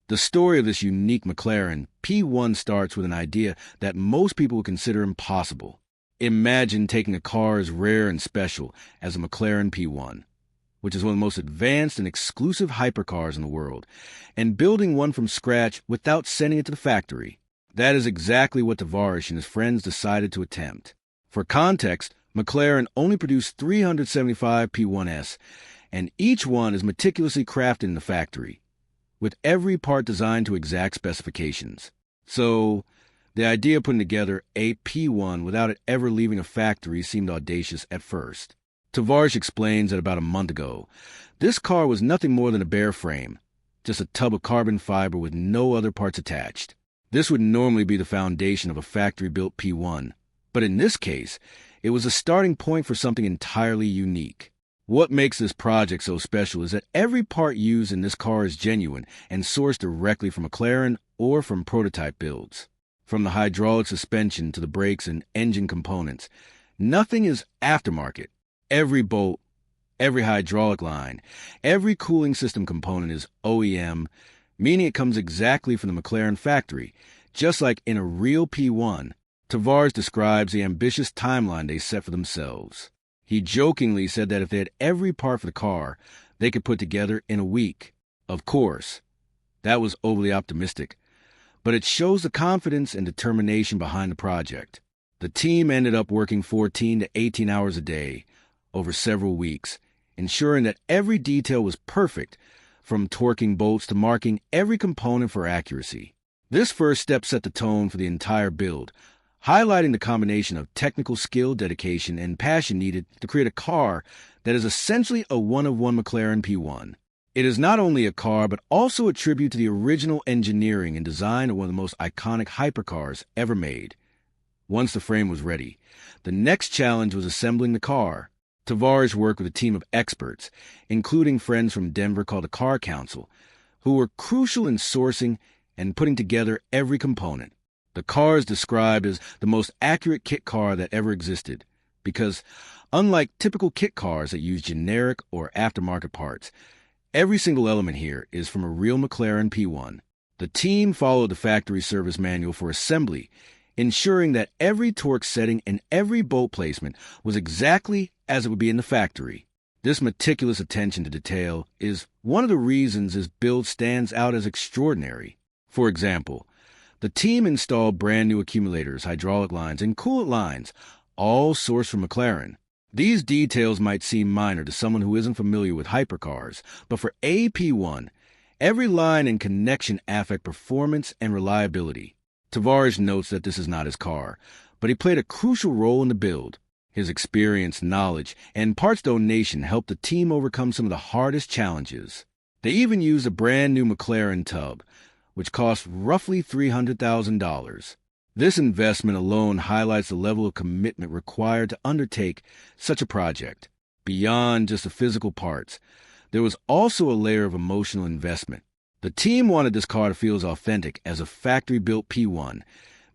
The story of this unique McLaren P1 starts with an idea that most people would consider impossible. Imagine taking a car as rare and special as a McLaren P1, which is one of the most advanced and exclusive hypercars in the world, and building one from scratch without sending it to the factory. That is exactly what Tavarish and his friends decided to attempt. For context, McLaren only produced 375 P1s, and each one is meticulously crafted in the factory, with every part designed to exact specifications. So, the idea of putting together a P1 without it ever leaving a factory seemed audacious at first. Tavarish explains that about a month ago, this car was nothing more than a bare frame, just a tub of carbon fiber with no other parts attached. This would normally be the foundation of a factory-built P1, but in this case, it was a starting point for something entirely unique. What makes this project so special is that every part used in this car is genuine and sourced directly from McLaren or from prototype builds. From the hydraulic suspension to the brakes and engine components, nothing is aftermarket. Every bolt, every hydraulic line, every cooling system component is OEM, meaning it comes exactly from the McLaren factory, just like in a real P1. Tavarish describes the ambitious timeline they set for themselves. He jokingly said that if they had every part for the car, they could put together in a week. Of course, that was overly optimistic, but it shows the confidence and determination behind the project. The team ended up working 14 to 18 hours a day over several weeks, ensuring that every detail was perfect, from torquing bolts to marking every component for accuracy. This first step set the tone for the entire build, highlighting the combination of technical skill, dedication, and passion needed to create a car that is essentially a one-of-one McLaren P1. It is not only a car, but also a tribute to the original engineering and design of one of the most iconic hypercars ever made. Once the frame was ready, the next challenge was assembling the car. Tavarish worked with a team of experts, including friends from Denver called the Car Council, who were crucial in sourcing and putting together every component. The car is described as the most accurate kit car that ever existed, because, unlike typical kit cars that use generic or aftermarket parts, every single element here is from a real McLaren P1. The team followed the factory service manual for assembly, ensuring that every torque setting and every bolt placement was exactly as it would be in the factory. This meticulous attention to detail is one of the reasons this build stands out as extraordinary. For example, the team installed brand new accumulators, hydraulic lines, and coolant lines, all sourced from McLaren. These details might seem minor to someone who isn't familiar with hypercars, but for AP1, every line and connection affect performance and reliability. Tavarish notes that this is not his car, but he played a crucial role in the build. His experience, knowledge, and parts donation helped the team overcome some of the hardest challenges. They even used a brand new McLaren tub, which cost roughly $300,000. This investment alone highlights the level of commitment required to undertake such a project. Beyond just the physical parts, there was also a layer of emotional investment. The team wanted this car to feel as authentic as a factory-built P1,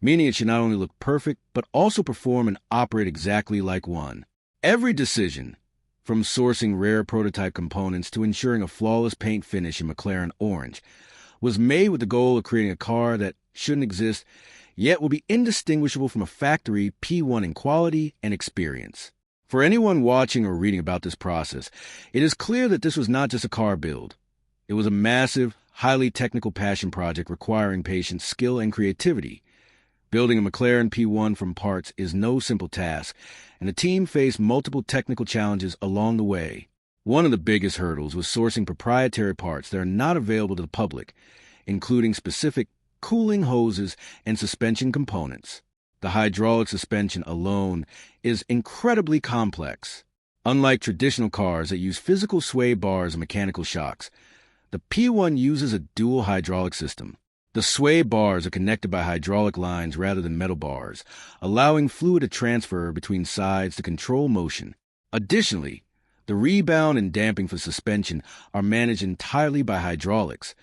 meaning it should not only look perfect, but also perform and operate exactly like one. Every decision, from sourcing rare prototype components to ensuring a flawless paint finish in McLaren orange, was made with the goal of creating a car that shouldn't exist, yet will be indistinguishable from a factory P1 in quality and experience. For anyone watching or reading about this process, it is clear that this was not just a car build. It was a massive, highly technical passion project requiring patience, skill, and creativity. Building a McLaren P1 from parts is no simple task, and the team faced multiple technical challenges along the way. One of the biggest hurdles was sourcing proprietary parts that are not available to the public, including specific cooling hoses and suspension components. The hydraulic suspension alone is incredibly complex. Unlike traditional cars that use physical sway bars and mechanical shocks, the P1 uses a dual hydraulic system. The sway bars are connected by hydraulic lines rather than metal bars, allowing fluid to transfer between sides to control motion. Additionally, the rebound and damping for suspension are managed entirely by hydraulics,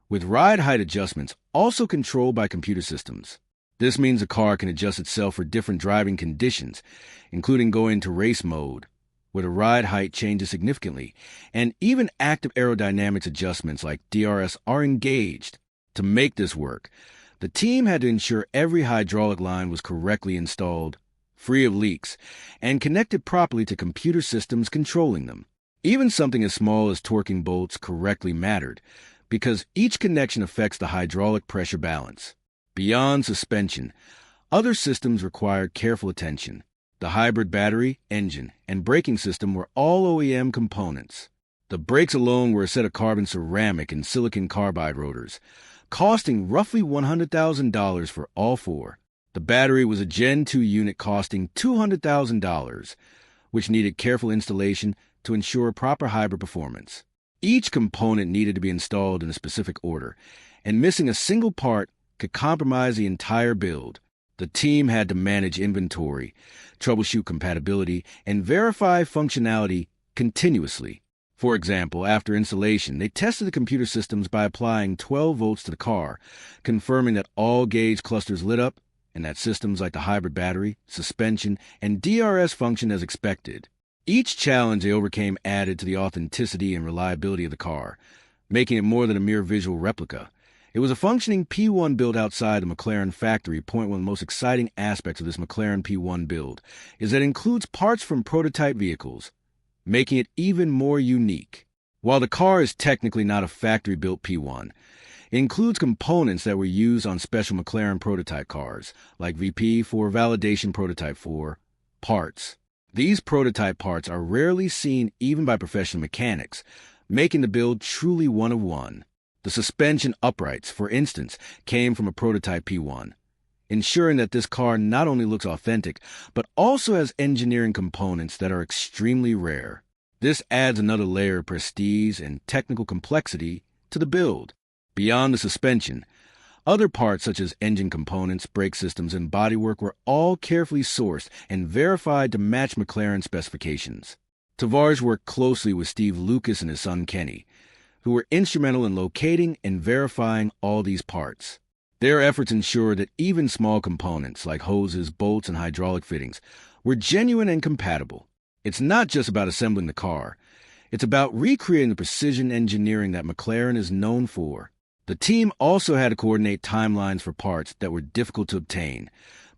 with ride height adjustments also controlled by computer systems. This means the car can adjust itself for different driving conditions, including going into race mode, where the ride height changes significantly, and even active aerodynamics adjustments like DRS are engaged. To make this work, the team had to ensure every hydraulic line was correctly installed, free of leaks, and connected properly to computer systems controlling them. Even something as small as torquing bolts correctly mattered, because each connection affects the hydraulic pressure balance. Beyond suspension, other systems required careful attention. The hybrid battery, engine, and braking system were all OEM components. The brakes alone were a set of carbon ceramic and silicon carbide rotors, costing roughly $100,000 for all four. The battery was a Gen 2 unit costing $200,000, which needed careful installation to ensure proper hybrid performance. Each component needed to be installed in a specific order, and missing a single part could compromise the entire build. The team had to manage inventory, troubleshoot compatibility, and verify functionality continuously. For example, after installation, they tested the computer systems by applying 12 volts to the car, confirming that all gauge clusters lit up and that systems like the hybrid battery, suspension, and DRS functioned as expected. Each challenge they overcame added to the authenticity and reliability of the car, making it more than a mere visual replica. It was a functioning P1 built outside the McLaren factory. One of the most exciting aspects of this McLaren P1 build is that it includes parts from prototype vehicles, making it even more unique. While the car is technically not a factory-built P1, it includes components that were used on special McLaren prototype cars, like VP4 Validation Prototype 4 parts. These prototype parts are rarely seen even by professional mechanics, making the build truly one of one. The suspension uprights, for instance, came from a prototype P1, ensuring that this car not only looks authentic, but also has engineering components that are extremely rare. This adds another layer of prestige and technical complexity to the build. Beyond the suspension, other parts such as engine components, brake systems, and bodywork were all carefully sourced and verified to match McLaren specifications. Tavarish worked closely with Steve Lucas and his son Kenny, who were instrumental in locating and verifying all these parts. Their efforts ensured that even small components like hoses, bolts, and hydraulic fittings were genuine and compatible. It's not just about assembling the car. It's about recreating the precision engineering that McLaren is known for. The team also had to coordinate timelines for parts that were difficult to obtain,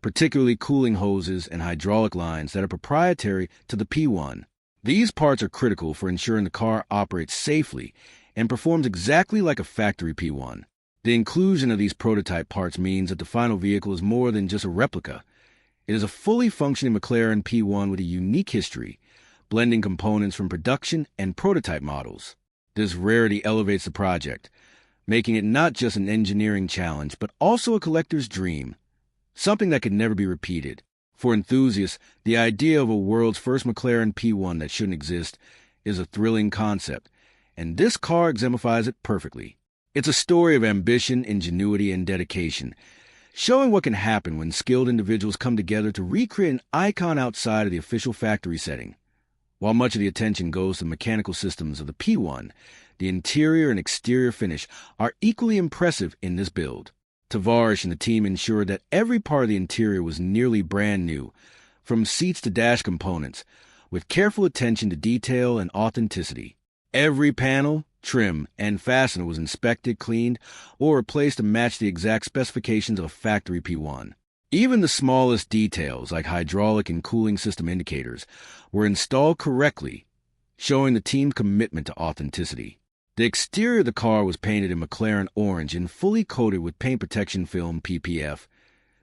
particularly cooling hoses and hydraulic lines that are proprietary to the P1. These parts are critical for ensuring the car operates safely and performs exactly like a factory P1. The inclusion of these prototype parts means that the final vehicle is more than just a replica. It is a fully functioning McLaren P1 with a unique history, blending components from production and prototype models. This rarity elevates the project, making it not just an engineering challenge, but also a collector's dream, something that could never be repeated. For enthusiasts, the idea of a world's first McLaren P1 that shouldn't exist is a thrilling concept, and this car exemplifies it perfectly. It's a story of ambition, ingenuity, and dedication, showing what can happen when skilled individuals come together to recreate an icon outside of the official factory setting. While much of the attention goes to the mechanical systems of the P1, the interior and exterior finish are equally impressive in this build. Tavarish and the team ensured that every part of the interior was nearly brand new, from seats to dash components, with careful attention to detail and authenticity. Every panel, trim, and fastener was inspected, cleaned, or replaced to match the exact specifications of a factory P1. Even the smallest details, like hydraulic and cooling system indicators, were installed correctly, showing the team's commitment to authenticity. The exterior of the car was painted in McLaren orange and fully coated with paint protection film PPF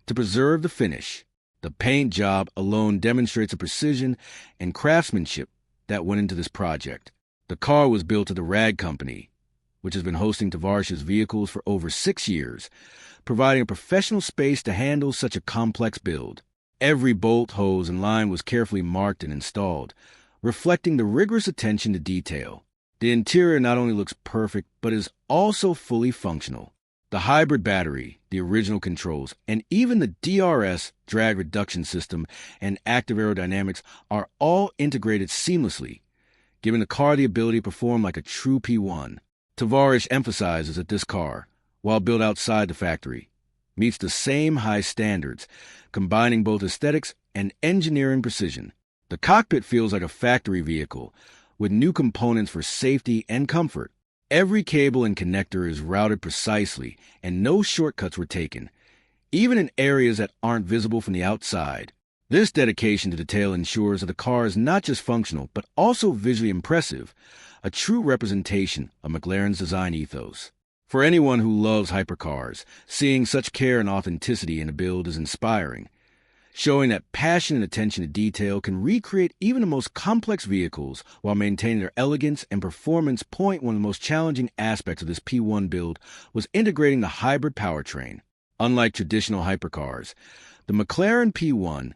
to preserve the finish. The paint job alone demonstrates the precision and craftsmanship that went into this project. The car was built at the RAG Company, which has been hosting Tavarish's vehicles for over 6 years, providing a professional space to handle such a complex build. Every bolt, hose, and line was carefully marked and installed, reflecting the rigorous attention to detail. The interior not only looks perfect, but is also fully functional. The hybrid battery, the original controls, and even the DRS, drag reduction system, and active aerodynamics are all integrated seamlessly, giving the car the ability to perform like a true P1. Tavarish emphasizes that this car, while built outside the factory, meets the same high standards, combining both aesthetics and engineering precision. The cockpit feels like a factory vehicle, with new components for safety and comfort. Every cable and connector is routed precisely, and no shortcuts were taken, even in areas that aren't visible from the outside. This dedication to detail ensures that the car is not just functional, but also visually impressive, a true representation of McLaren's design ethos. For anyone who loves hypercars, seeing such care and authenticity in a build is inspiring, showing that passion and attention to detail can recreate even the most complex vehicles while maintaining their elegance and performance. One of the most challenging aspects of this P1 build was integrating the hybrid powertrain. Unlike traditional hypercars, the McLaren P1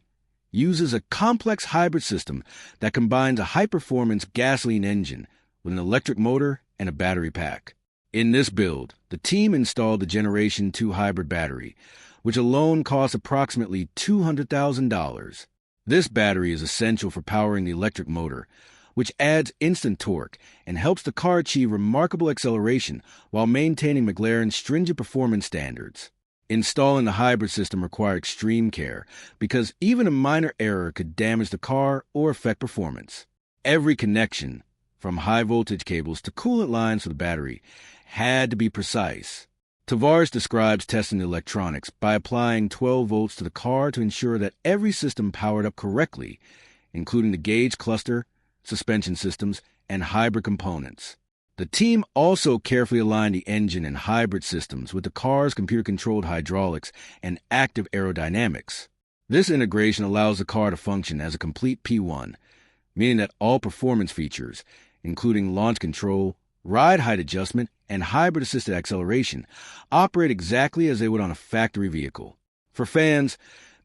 uses a complex hybrid system that combines a high-performance gasoline engine with an electric motor and a battery pack. In this build, the team installed the Generation 2 hybrid battery, which alone costs approximately $200,000. This battery is essential for powering the electric motor, which adds instant torque and helps the car achieve remarkable acceleration while maintaining McLaren's stringent performance standards. Installing the hybrid system required extreme care because even a minor error could damage the car or affect performance. Every connection, from high-voltage cables to coolant lines for the battery, had to be precise. Tavarish describes testing the electronics by applying 12 volts to the car to ensure that every system powered up correctly, including the gauge cluster, suspension systems, and hybrid components. The team also carefully aligned the engine and hybrid systems with the car's computer-controlled hydraulics and active aerodynamics. This integration allows the car to function as a complete P1, meaning that all performance features, including launch control, ride height adjustment, and hybrid-assisted acceleration, operate exactly as they would on a factory vehicle. For fans,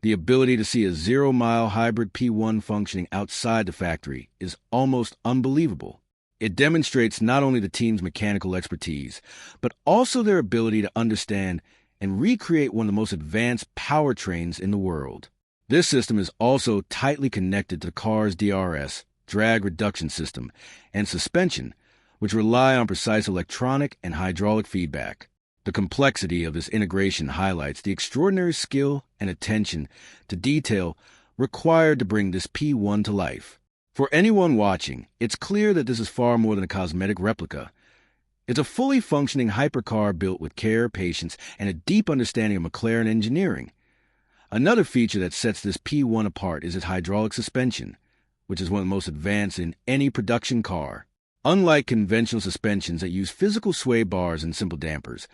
the ability to see a zero-mile hybrid P1 functioning outside the factory is almost unbelievable. It demonstrates not only the team's mechanical expertise, but also their ability to understand and recreate one of the most advanced powertrains in the world. This system is also tightly connected to the car's DRS, drag reduction system, and suspension, which rely on precise electronic and hydraulic feedback. The complexity of this integration highlights the extraordinary skill and attention to detail required to bring this P1 to life. For anyone watching, it's clear that this is far more than a cosmetic replica. It's a fully functioning hypercar built with care, patience, and a deep understanding of McLaren engineering. Another feature that sets this P1 apart is its hydraulic suspension, which is one of the most advanced in any production car. Unlike conventional suspensions that use physical sway bars and simple dampers,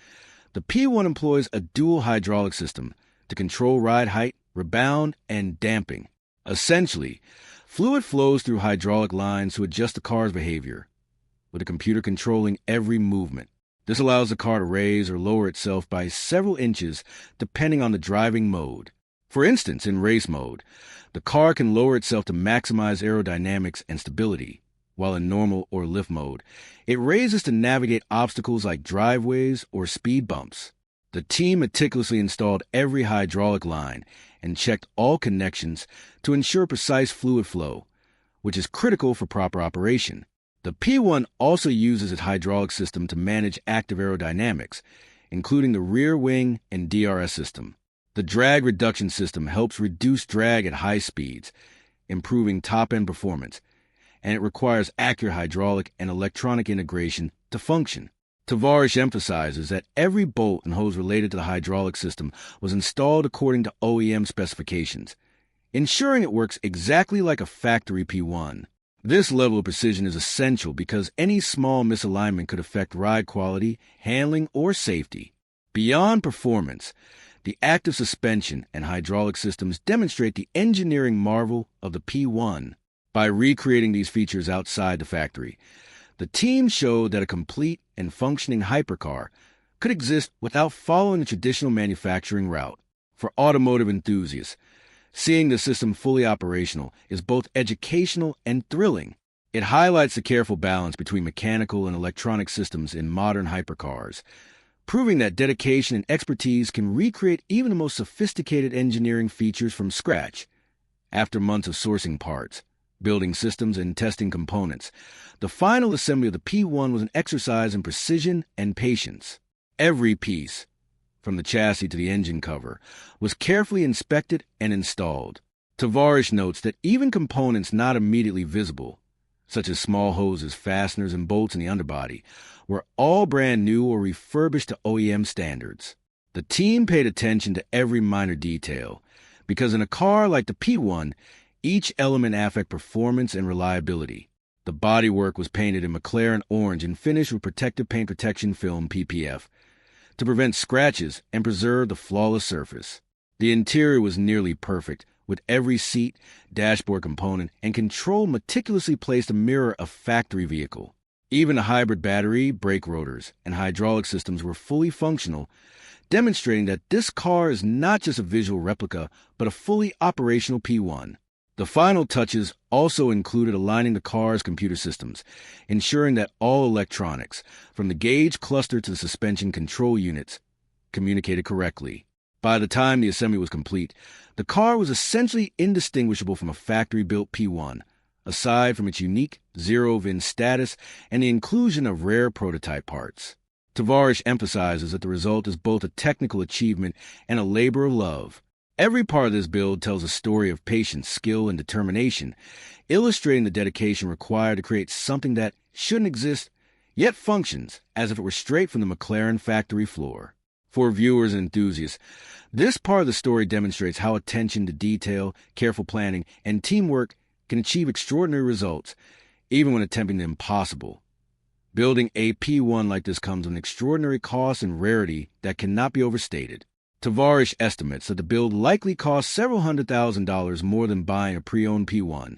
the P1 employs a dual hydraulic system to control ride height, rebound, and damping. Essentially, fluid flows through hydraulic lines to adjust the car's behavior, with a computer controlling every movement. This allows the car to raise or lower itself by several inches depending on the driving mode. For instance, in race mode, the car can lower itself to maximize aerodynamics and stability, while in normal or lift mode, it raises to navigate obstacles like driveways or speed bumps. The team meticulously installed every hydraulic line and checked all connections to ensure precise fluid flow, which is critical for proper operation. The P1 also uses its hydraulic system to manage active aerodynamics, including the rear wing and DRS system. The drag reduction system helps reduce drag at high speeds, improving top-end performance, and it requires accurate hydraulic and electronic integration to function. Tavarish emphasizes that every bolt and hose related to the hydraulic system was installed according to OEM specifications, ensuring it works exactly like a factory P1. This level of precision is essential because any small misalignment could affect ride quality, handling, or safety. Beyond performance, the active suspension and hydraulic systems demonstrate the engineering marvel of the P1. By recreating these features outside the factory, the team showed that a complete and functioning hypercar could exist without following the traditional manufacturing route. For automotive enthusiasts, seeing the system fully operational is both educational and thrilling. It highlights the careful balance between mechanical and electronic systems in modern hypercars, proving that dedication and expertise can recreate even the most sophisticated engineering features from scratch. After months of sourcing parts, building systems, and testing components, the final assembly of the P1 was an exercise in precision and patience. Every piece, from the chassis to the engine cover, was carefully inspected and installed. Tavarish notes that even components not immediately visible, such as small hoses, fasteners, and bolts in the underbody, were all brand new or refurbished to OEM standards. The team paid attention to every minor detail, because in a car like the P1, each element affects performance and reliability. The bodywork was painted in McLaren orange and finished with protective paint protection film (PPF) to prevent scratches and preserve the flawless surface. The interior was nearly perfect, with every seat, dashboard component, and control meticulously placed to mirror a factory vehicle. Even the hybrid battery, brake rotors, and hydraulic systems were fully functional, demonstrating that this car is not just a visual replica, but a fully operational P1. The final touches also included aligning the car's computer systems, ensuring that all electronics, from the gauge cluster to the suspension control units, communicated correctly. By the time the assembly was complete, the car was essentially indistinguishable from a factory-built P1, aside from its unique zero-VIN status and the inclusion of rare prototype parts. Tavarish emphasizes that the result is both a technical achievement and a labor of love. Every part of this build tells a story of patience, skill, and determination, illustrating the dedication required to create something that shouldn't exist, yet functions as if it were straight from the McLaren factory floor. For viewers and enthusiasts, this part of the story demonstrates how attention to detail, careful planning, and teamwork can achieve extraordinary results, even when attempting the impossible. Building a P1 like this comes with an extraordinary cost and rarity that cannot be overstated. Tavarish estimates that the build likely cost several $100,000 more than buying a pre-owned P1,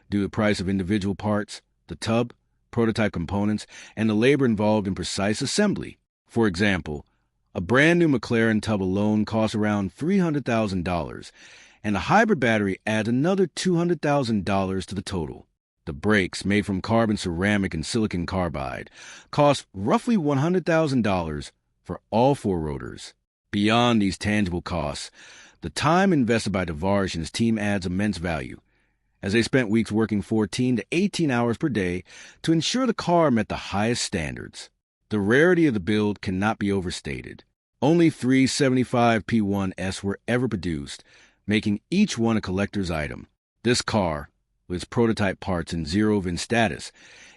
due to the price of individual parts, the tub, prototype components, and the labor involved in precise assembly. For example, a brand new McLaren tub alone costs around $300,000, and a hybrid battery adds another $200,000 to the total. The brakes, made from carbon ceramic and silicon carbide, cost roughly $100,000 for all four rotors. Beyond these tangible costs, the time invested by Tavarish and his team adds immense value, as they spent weeks working 14 to 18 hours per day to ensure the car met the highest standards. The rarity of the build cannot be overstated. Only 375 P1s were ever produced, making each one a collector's item. This car, with its prototype parts and zero-VIN status,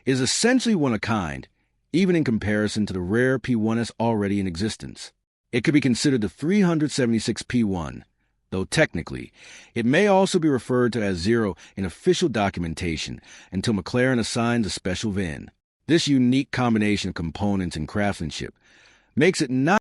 is essentially one of a kind, even in comparison to the rare P1s already in existence. It could be considered the 376 P1, though technically, it may also be referred to as zero in official documentation until McLaren assigns a special VIN. This unique combination of components and craftsmanship makes it not